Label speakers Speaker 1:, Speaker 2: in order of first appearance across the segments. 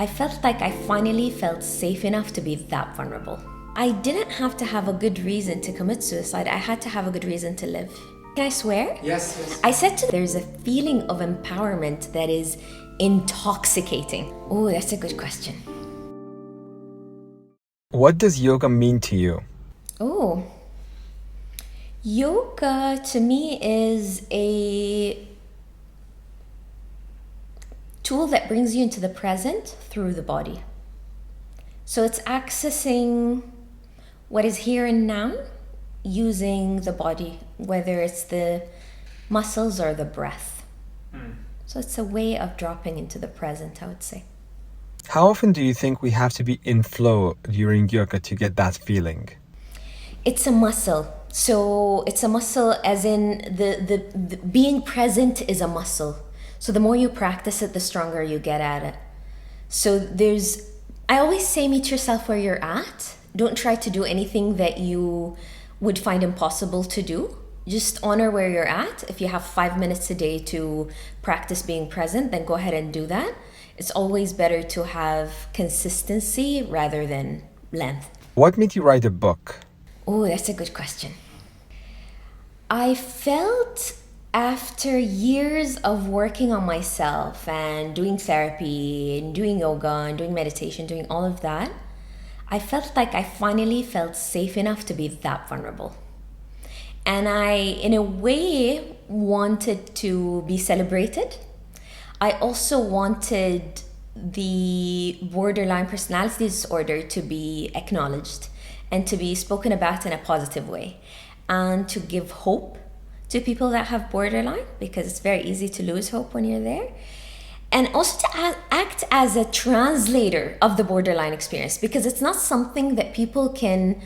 Speaker 1: I felt like I finally felt safe enough to be that vulnerable. I didn't have to have a good reason to commit suicide. I had to have a good reason to live. Can I swear?
Speaker 2: Yes, yes.
Speaker 1: I said there's a feeling of empowerment that is intoxicating. Oh, that's a good question.
Speaker 2: What does yoga mean to you?
Speaker 1: Oh, yoga to me is a tool that brings you into the present through the body. So it's accessing what is here and now using the body, whether it's the muscles or the breath. So it's a way of dropping into the present, I would say.
Speaker 2: How often do you think we have to be in flow during yoga to get that feeling?
Speaker 1: It's a muscle. So it's a muscle as in the being present is a muscle. So the more you practice it, the stronger you get at it. So I always say meet yourself where you're at. Don't try to do anything that you would find impossible to do. Just honor where you're at. If you have 5 minutes a day to practice being present, then go ahead and do that. It's always better to have consistency rather than length.
Speaker 2: What made you write a book?
Speaker 1: Oh, that's a good question. I felt after years of working on myself and doing therapy and doing yoga and doing meditation, doing all of that, I felt like I finally felt safe enough to be that vulnerable. And I, in a way, wanted to be celebrated. I also wanted the borderline personality disorder to be acknowledged and to be spoken about in a positive way, and to give hope to people that have borderline, because it's very easy to lose hope when you're there. And also to act as a translator of the borderline experience, because it's not something that people can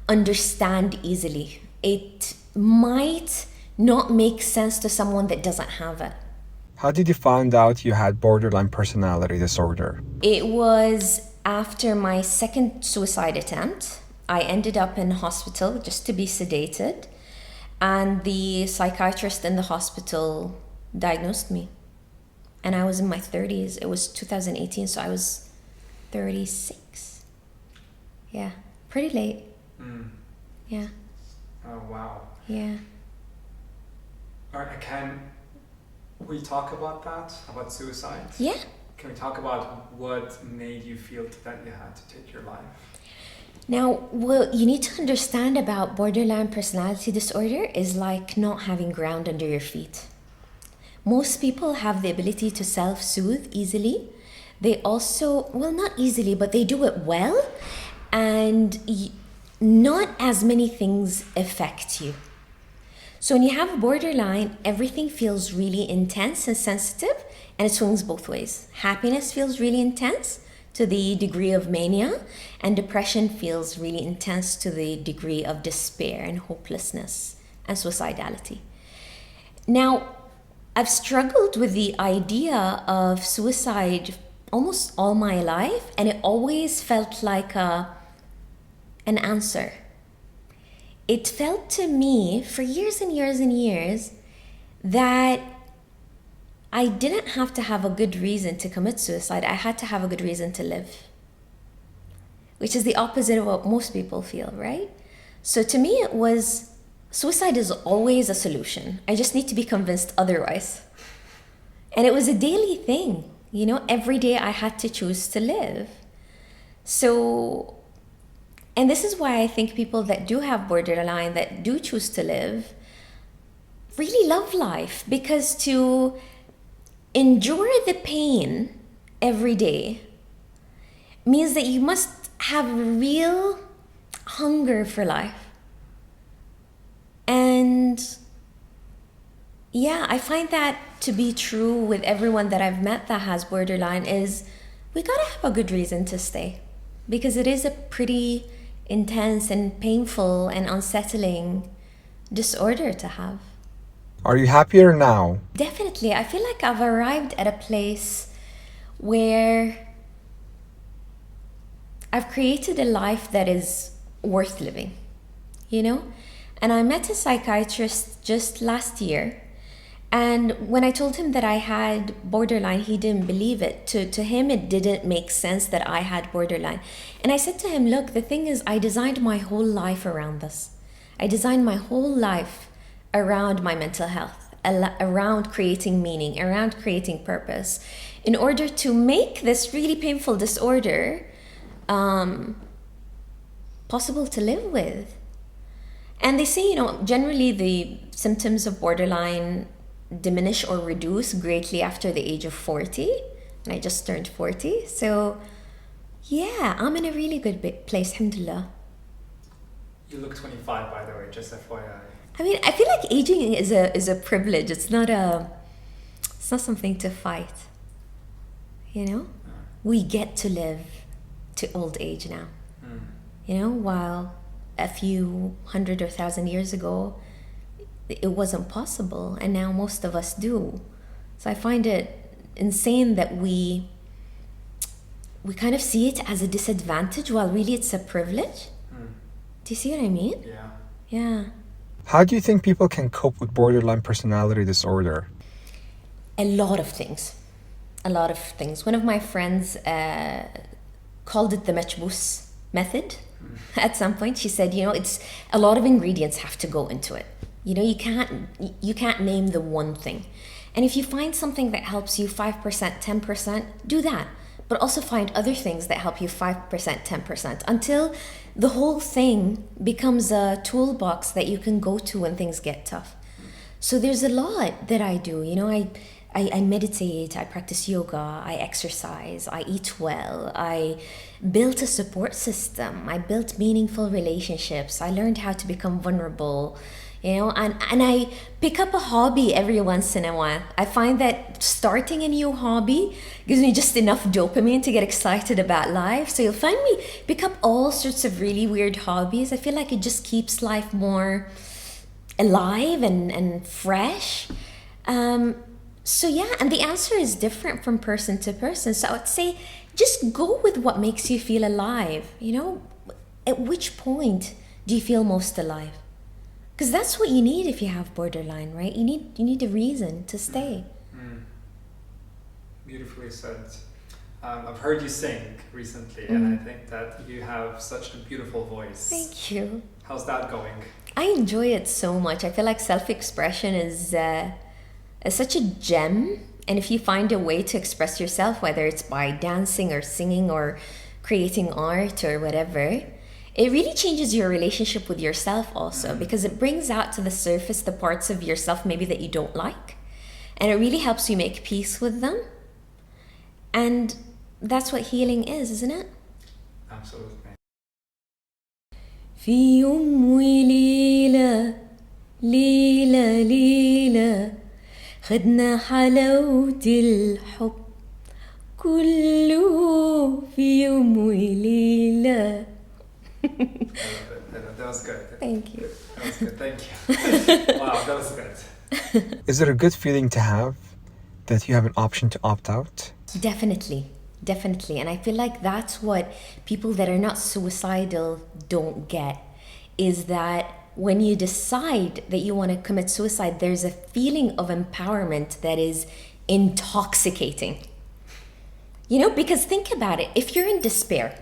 Speaker 1: understand easily. It might not make sense to someone that doesn't have it.
Speaker 2: How did you find out you had borderline personality disorder?
Speaker 1: It was after my second suicide attempt. I ended up in hospital just to be sedated, and the psychiatrist in the hospital diagnosed me. And I was in my 30s. It was 2018, so I was 36. Yeah, pretty late. Yeah.
Speaker 3: Oh, wow.
Speaker 1: Yeah.
Speaker 3: All right, can we talk about that, about suicide?
Speaker 1: Yeah.
Speaker 3: Can we talk about what made you feel that you had to take your life?
Speaker 1: Now, what you need to understand about borderline personality disorder is like not having ground under your feet. Most people have the ability to self-soothe easily. They also, well, not easily, but they do it well. And not as many things affect you. So when you have borderline, everything feels really intense and sensitive, and it swings both ways. Happiness feels really intense to the degree of mania, and depression feels really intense to the degree of despair and hopelessness and suicidality. Now, I've struggled with the idea of suicide almost all my life, and it always felt like an answer. It felt to me for years and years and years that I didn't have to have a good reason to commit suicide. I had to have a good reason to live, which is the opposite of what most people feel, right? So to me, it was suicide is always a solution. I just need to be convinced otherwise. And it was a daily thing. You know, every day I had to choose to live. So, and this is why I think people that do have borderline, that do choose to live, really love life, because to endure the pain every day means that you must have real hunger for life. And yeah, I find that to be true with everyone that I've met that has borderline is we gotta have a good reason to stay, because it is a pretty intense and painful and unsettling disorder to have.
Speaker 2: Are you happier now?
Speaker 1: Definitely. I feel like I've arrived at a place where I've created a life that is worth living, you know? And I met a psychiatrist just last year, And when I told him that I had borderline, he didn't believe it. To him, it didn't make sense that I had borderline. And I said to him, look, the thing is, I designed my whole life around this. I designed my whole life around my mental health, around creating meaning, around creating purpose, in order to make this really painful disorder possible to live with. And they say, generally the symptoms of borderline diminish or reduce greatly after the age of 40. And I just turned 40. So, yeah, I'm in a really good place, alhamdulillah.
Speaker 3: You look 25, by the way, just FYI.
Speaker 1: I mean, I feel like aging is a privilege. It's not something to fight. We get to live to old age now. While a few 100 or 1,000 years ago, it wasn't possible, and now most of us do. So I find it insane that we kind of see it as a disadvantage while really it's a privilege. Do you see what I mean?
Speaker 3: Yeah.
Speaker 1: Yeah.
Speaker 2: How do you think people can cope with borderline personality disorder?
Speaker 1: A lot of things. One of my friends called it the matchboos method. At some point, she said, it's a lot of ingredients have to go into it. You can't name the one thing. And if you find something that helps you 5%, 10%, do that. But also find other things that help you 5%, 10%, until the whole thing becomes a toolbox that you can go to when things get tough. So there's a lot that I do. I meditate, I practice yoga, I exercise, I eat well, I built a support system, I built meaningful relationships, I learned how to become vulnerable, and I pick up a hobby every once in a while. I find that starting a new hobby gives me just enough dopamine to get excited about life. So you'll find me pick up all sorts of really weird hobbies. I feel like it just keeps life more alive and fresh. So yeah, and the answer is different from person to person. So I would say just go with what makes you feel alive. At which point do you feel most alive? Because that's what you need if you have borderline, right? You need a reason to stay.
Speaker 3: Beautifully said. I've heard you sing recently, and I think that you have such a beautiful voice.
Speaker 1: Thank you.
Speaker 3: How's that going?
Speaker 1: I enjoy it so much. I feel like self-expression is such a gem. And if you find a way to express yourself, whether it's by dancing or singing or creating art or whatever, it really changes your relationship with yourself also, because it brings out to the surface the parts of yourself maybe that you don't like. And it really helps you make peace with them. And that's what healing is, isn't it?
Speaker 3: Absolutely.
Speaker 1: في يوم وليلة ليلة ليلة خدنا حلاوة الحب كله في يوم وليلة.
Speaker 3: I love it. That was good.
Speaker 1: Thank you.
Speaker 3: That was good. Thank you. Wow, that was good.
Speaker 2: Is it a good feeling to have that you have an option to opt out?
Speaker 1: Definitely. And I feel like that's what people that are not suicidal don't get, is that when you decide that you want to commit suicide, there's a feeling of empowerment that is intoxicating. Because think about it. If you're in despair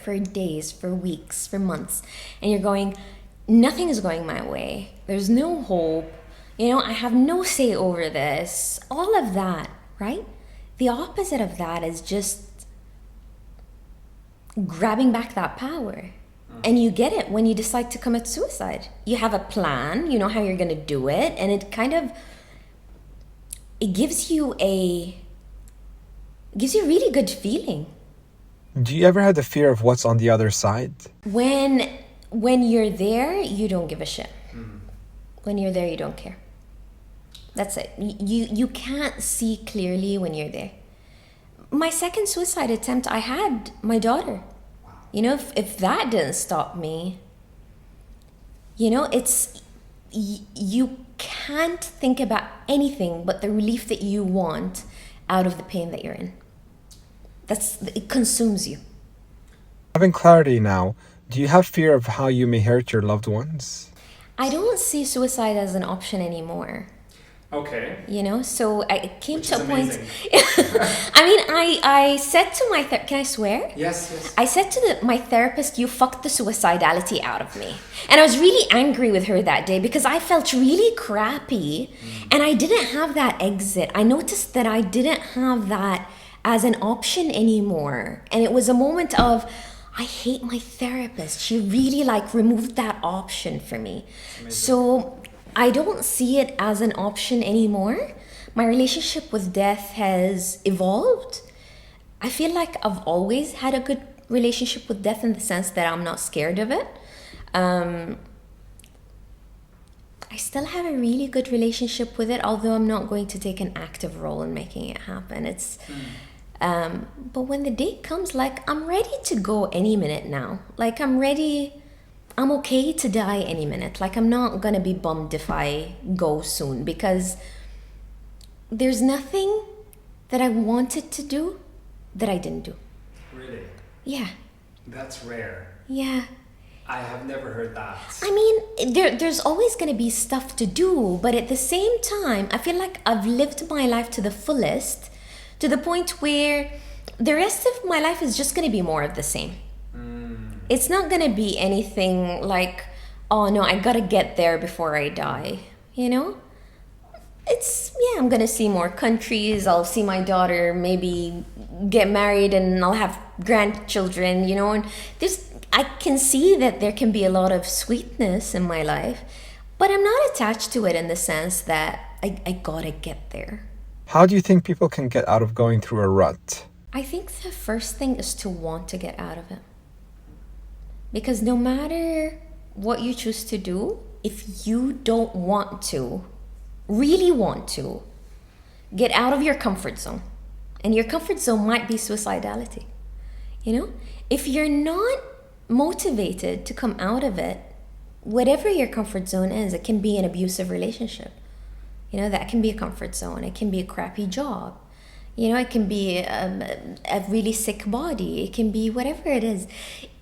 Speaker 1: for days, for weeks, for months, and you're going, nothing is going my way. There's no hope. I have no say over this. All of that, right? The opposite of that is just grabbing back that power. And you get it when you decide to commit suicide. You have a plan, you know how you're going to do it, and it gives you a really good feeling.
Speaker 2: Do you ever have the fear of what's on the other side?
Speaker 1: When you're there, you don't give a shit. When you're there, you don't care. That's it. You can't see clearly when you're there. My second suicide attempt, I had my daughter. If that didn't stop me, it's you can't think about anything but the relief that you want out of the pain that you're in. It consumes you.
Speaker 2: Having clarity now, do you have fear of how you may hurt your loved ones?
Speaker 1: I don't see suicide as an option anymore.
Speaker 3: Okay.
Speaker 1: You know, so I came
Speaker 3: Which
Speaker 1: to
Speaker 3: is
Speaker 1: a point.
Speaker 3: amazing.
Speaker 1: I mean, I said to my can I swear?
Speaker 3: Yes, yes.
Speaker 1: I said to my therapist, "You fucked the suicidality out of me," and I was really angry with her that day because I felt really crappy, and I didn't have that exit. I noticed that I didn't have that as an option anymore, and it was a moment of, I hate my therapist. She really like removed that option for me. So I don't see it as an option anymore. My relationship with death has evolved. I feel like I've always had a good relationship with death in the sense that I'm not scared of it. I still have a really good relationship with it, although I'm not going to take an active role in making it happen. But when the day comes, like, I'm ready to go any minute now. Like, I'm okay to die any minute. Like, I'm not gonna be bummed if I go soon because there's nothing that I wanted to do that I didn't do.
Speaker 3: Really?
Speaker 1: Yeah.
Speaker 3: That's rare.
Speaker 1: Yeah.
Speaker 3: I have never heard that.
Speaker 1: I mean, there's always going to be stuff to do, but at the same time, I feel like I've lived my life to the fullest, to the point where the rest of my life is just going to be more of the same. It's not going to be anything like, oh no, I got to get there before I die, you know? I'm going to see more countries. I'll see my daughter maybe get married and I'll have grandchildren, you know? And I can see that there can be a lot of sweetness in my life, but I'm not attached to it in the sense that I gotta get there.
Speaker 2: How do you think people can get out of going through a rut?
Speaker 1: I think the first thing is to want to get out of it. Because no matter what you choose to do, if you don't want to, really want to, get out of your comfort zone. And your comfort zone might be suicidality. You know? If you're not motivated to come out of it, whatever your comfort zone is, it can be an abusive relationship. You know, that can be a comfort zone. It can be a crappy job. You know, it can be a really sick body. It can be whatever it is.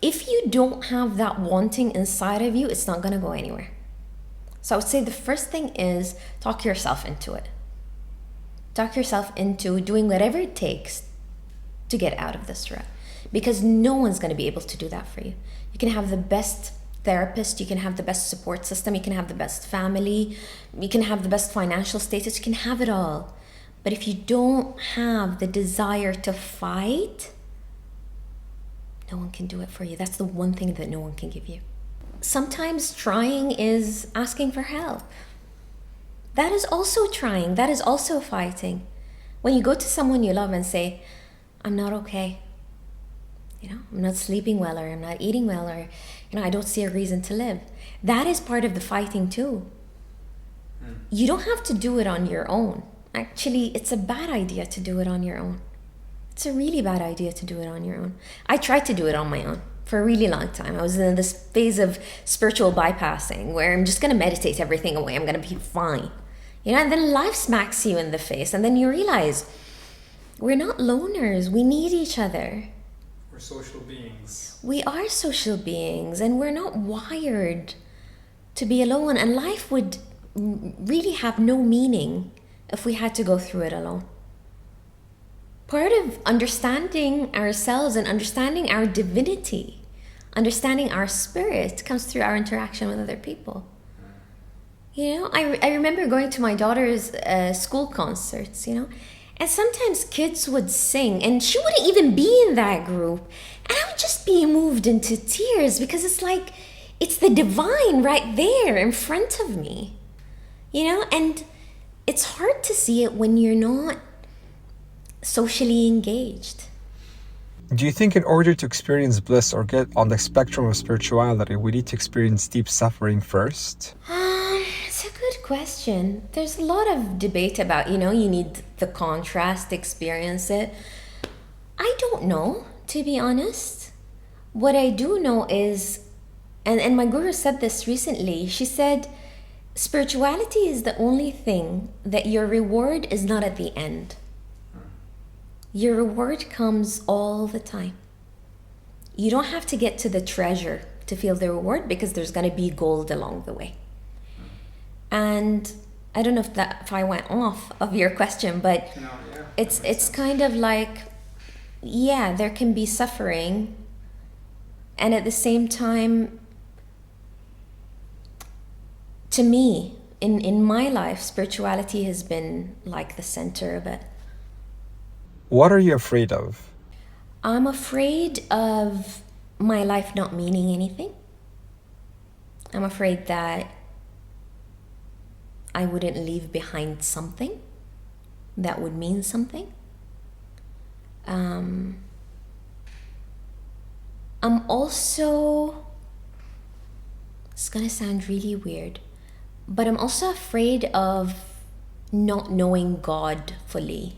Speaker 1: If you don't have that wanting inside of you, it's not going to go anywhere. So I would say the first thing is talk yourself into it. Talk yourself into doing whatever it takes to get out of this rut. Because no one's going to be able to do that for you. You can have the best therapist, you can have the best support system, you can have the best family, you can have the best financial status, you can have it all. But if you don't have the desire to fight, no one can do it for you. That's the one thing that no one can give you. Sometimes trying is asking for help. That is also trying. That is also fighting. When you go to someone you love and say, I'm not okay. You know, I'm not sleeping well, or I'm not eating well, or, you know, I don't see a reason to live. That is part of the fighting too. You don't have to do it on your own. Actually, it's a bad idea to do it on your own. It's a really bad idea to do it on your own. I tried to do it on my own for a really long time. I was in this phase of spiritual bypassing where I'm just going to meditate everything away. I'm going to be fine. You know, and then life smacks you in the face, and then you realize we're not loners. We need each other.
Speaker 3: We're social beings.
Speaker 1: We are social beings, and we're not wired to be alone. And life would really have no meaning if we had to go through it alone. Part of understanding ourselves and understanding our divinity, understanding our spirit, comes through our interaction with other people. You know, I remember going to my daughter's school concerts, you know, and sometimes kids would sing and she wouldn't even be in that group. And I would just be moved into tears because it's like, it's the divine right there in front of me, you know, and it's hard to see it when you're not socially engaged.
Speaker 2: Do you think in order to experience bliss or get on the spectrum of spirituality, we need to experience deep suffering first?
Speaker 1: It's a good question. There's a lot of debate about, you know, you need the contrast to experience it. I don't know, to be honest. What I do know is, and my guru said this recently, she said, spirituality is the only thing that your reward is not at the end. Your reward comes all the time. You don't have to get to the treasure to feel the reward because there's going to be gold along the way. And I don't know if I went off of your question, but
Speaker 3: No, yeah.
Speaker 1: it's kind of like, yeah, there can be suffering, and at the same time, to me, in my life, spirituality has been like the center of it.
Speaker 2: What are you afraid of?
Speaker 1: I'm afraid of my life not meaning anything. I'm afraid that I wouldn't leave behind something that would mean something. I'm also, it's gonna sound really weird, but I'm also afraid of not knowing God fully.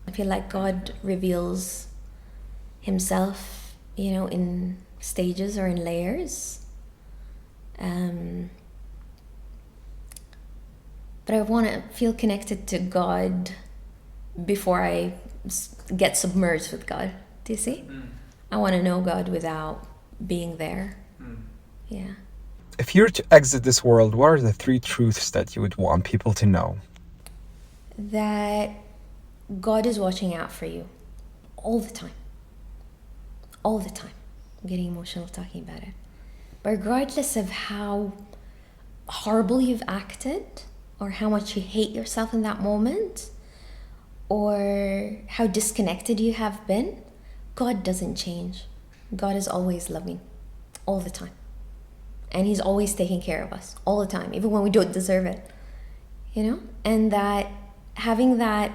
Speaker 1: I feel like God reveals himself, in stages or in layers. But I want to feel connected to God before I get submerged with God. Do you see? I want to know God without being there. Yeah.
Speaker 2: If you were to exit this world, what are the 3 truths that you would want people to know?
Speaker 1: That God is watching out for you all the time. All the time. I'm getting emotional talking about it. But regardless of how horrible you've acted, or how much you hate yourself in that moment, or how disconnected you have been, God doesn't change. God is always loving, all the time. And he's always taking care of us, all the time, even when we don't deserve it. And that having that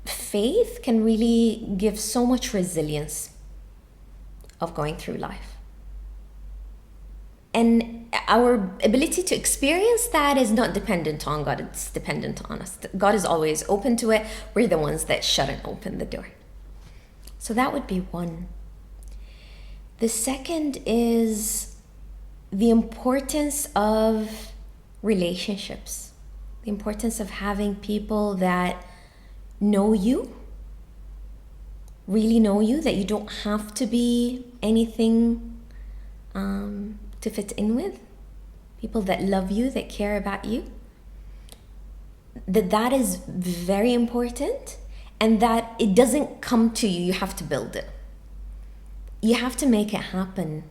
Speaker 1: faith can really give so much resilience of going through life. And our ability to experience that is not dependent on God, it's dependent on us. God is always open to it. We're the ones that shouldn't open the door. So that would be one. The second is the importance of relationships, the importance of having people that know you, really know you, that you don't have to be anything to fit in with, people that love you, that care about you, that is very important, and that it doesn't come to you, you have to build it. You have to make it happen.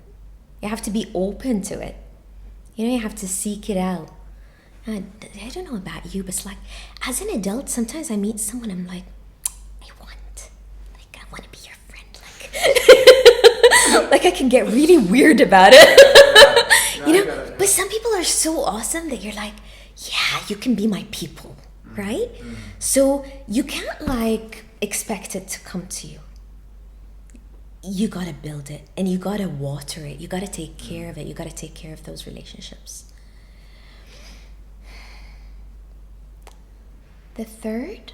Speaker 1: You have to be open to it. You have to seek it out. I don't know about you, but it's like, as an adult, sometimes I meet someone, I'm like, I want to be your friend. Like I can get really weird about it. But some people are so awesome that you're like, yeah, you can be my people, right? So you can't expect it to come to you. You gotta build it, and you gotta water it. You gotta take care of it. You gotta take care of those relationships. The third,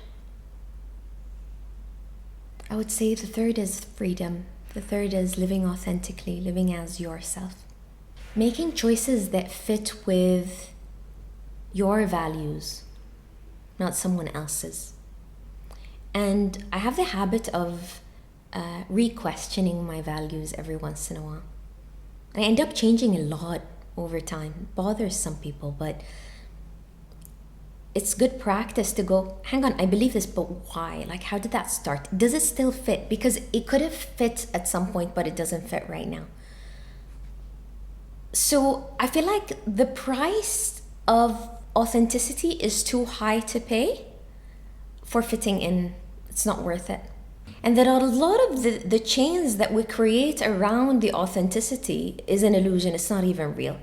Speaker 1: I would say the third is freedom. The third is living authentically, living as yourself. Making choices that fit with your values, not someone else's. And I have the habit of re-questioning my values every once in a while. I end up changing a lot over time. It bothers some people, but it's good practice to go, hang on, I believe this, but why? How did that start? Does it still fit? Because it could have fit at some point, but it doesn't fit right now. So I feel like the price of authenticity is too high to pay for fitting in. It's not worth it. And that a lot of the chains that we create around the authenticity is an illusion. It's not even real.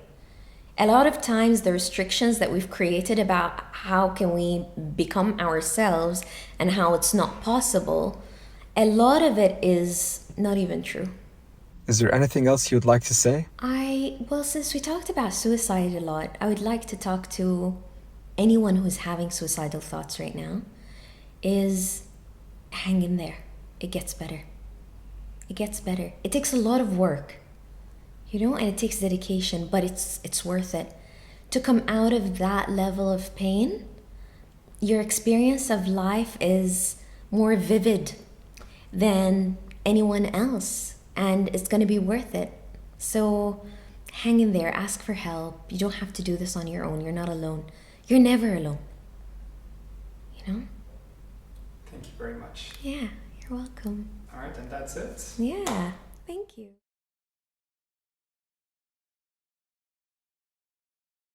Speaker 1: A lot of times the restrictions that we've created about how can we become ourselves and how it's not possible, a lot of it is not even true.
Speaker 2: Is there anything else you'd like to say?
Speaker 1: Well, since we talked about suicide a lot, I would like to talk to anyone who's having suicidal thoughts right now, is hang in there. It gets better. It gets better. It takes a lot of work, and it takes dedication, but it's worth it. To come out of that level of pain, your experience of life is more vivid than anyone else, and it's going to be worth it. So hang in there, ask for help. You don't have to do this on your own. You're not alone. You're never alone. You know?
Speaker 3: Thank you very much.
Speaker 1: Yeah, you're welcome.
Speaker 3: All right, and that's it.
Speaker 1: Yeah, thank you.